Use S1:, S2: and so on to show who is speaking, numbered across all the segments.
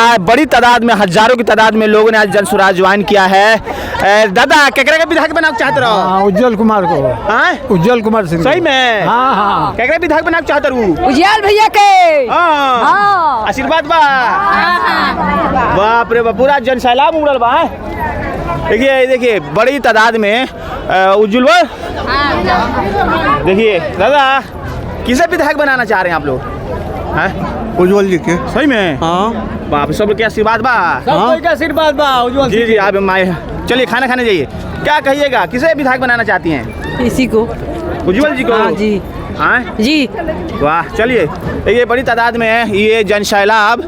S1: है, बड़ी तादाद में, हजारों की तादाद में लोगों ने आज जनसुराज ज्वाइन किया है। दादा केकरा का विधायक बनाना चाहते रहो?
S2: उज्जवल कुमार को।
S1: हाँ?
S2: उज्जवल कुमार सिंह।
S1: सही में?
S2: हाँ हाँ।
S1: केकरा विधायक बनाना चाहते रहूं?
S3: उज्जवल भैया के।
S1: हाँ। आशीर्वाद बा। बाप रे बाप, पूरा जन सैलाब उमड़ल बा। देखिए देखिए बड़ी तादाद में उज्जवल। देखिए दादा किसे विधायक बनाना चाह रहे हैं आप लोग?
S2: उज्जवल जी के।
S1: सही में?
S2: हाँ।
S1: बाप सब के आशीर्वाद बा।
S2: सबका आशीर्वाद बा उज्जवल
S1: जी जी आप चलिए खाना खाने जाइए। क्या कहिएगा, किसे विधायक बनाना चाहती हैं?
S3: इसी को।
S1: उज्जवल जी को?
S3: हाँ जी।
S1: हाँ
S3: जी।
S1: वाह, चलिए ये बड़ी तादाद में है, ये जन सैलाब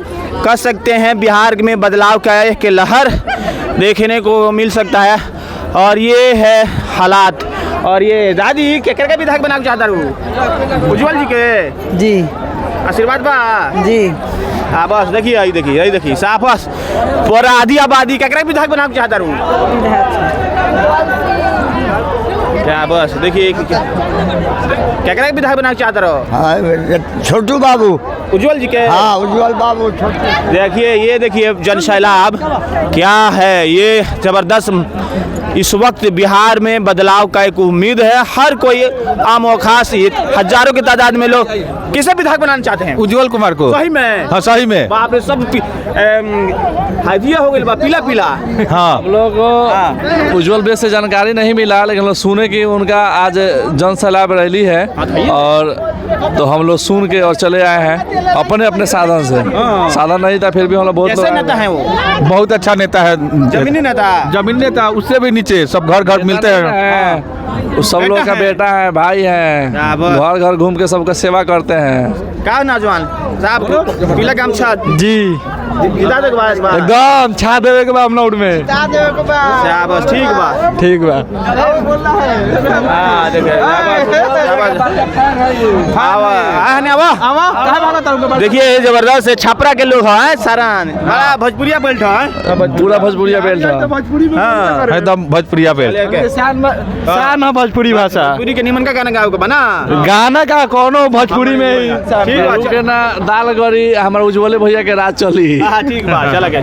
S1: कह सकते हैं बिहार में बदलाव के लहर देखने को मिल सकता है। और ये है हालात। और ये दादी केकरा का विधायक बनाना चाहता हूँ? उज्जवल जी के।
S3: जी।
S1: आशीर्वाद बा।
S3: जी।
S1: हाँ बस देखिए यही देखिए साफ बस पूरा आधी आबादी केकरा विधायक बनाना चाहता हूँ? क्या बस देखिए केकरा विधायक बनाना चाहता रहो?
S2: हाँ, छोटू बाबू।
S1: उज्जवल जी के?
S2: हाँ उज्जवल बाबू छोटू।
S1: देखिए ये देखिए जन सैलाब क्या है, ये जबरदस्त। इस वक्त बिहार में बदलाव का एक उम्मीद है। हर कोई आम और खास हजारों की तादाद में लोग किसे विधायक बनाना चाहते हैं?
S4: उज्जवल कुमार को।
S1: सही में?
S4: हाँ सही में।
S1: बाप रे सब हाजिया हो गई बा, पीला पीला।
S4: हाँ हम लोग को उज्जवल बेस से जानकारी नहीं मिला, लेकिन लोग सुने कि उनका आज जन सैलाब रैली है और तो हम लोग सुन के और चले आए हैं अपने अपने साधन से। साधन नहीं था फिर भी हम लोग बहुत।
S1: कैसे नेता है वो?
S4: बहुत अच्छा नेता है।
S1: जमीनी नेता?
S4: जमीन नेता, उससे भी नीचे सब घर घर मिलते हैं। उस सब लोग का बेटा है, भाई है, घर घर घूम के सबका सेवा करते हैं।
S1: क्या नौजवान साहब पीला गामछा
S4: जी एकदम छा देवे के बा हम लोग में।
S1: बस ठीक बा।
S4: ठीक बा।
S1: देखिए जबरदस्त है, छपरा के लोग हैं सारण, बड़ा भोजपुरिया बेल्ट है।
S4: पूरा भोजपुरिया बेल्ट है एकदम भोजपुरिया बेल्ट।
S2: शान भोजपुरी भाषा।
S1: भोजपुरी के निमन का गाना गाओ बना
S4: गाना का कोनो भोजपुरी में
S1: ठीक बा।
S4: दाल गरी हमारे उज्जवले भैया के राज चली।
S1: ठीक बा, चला गया।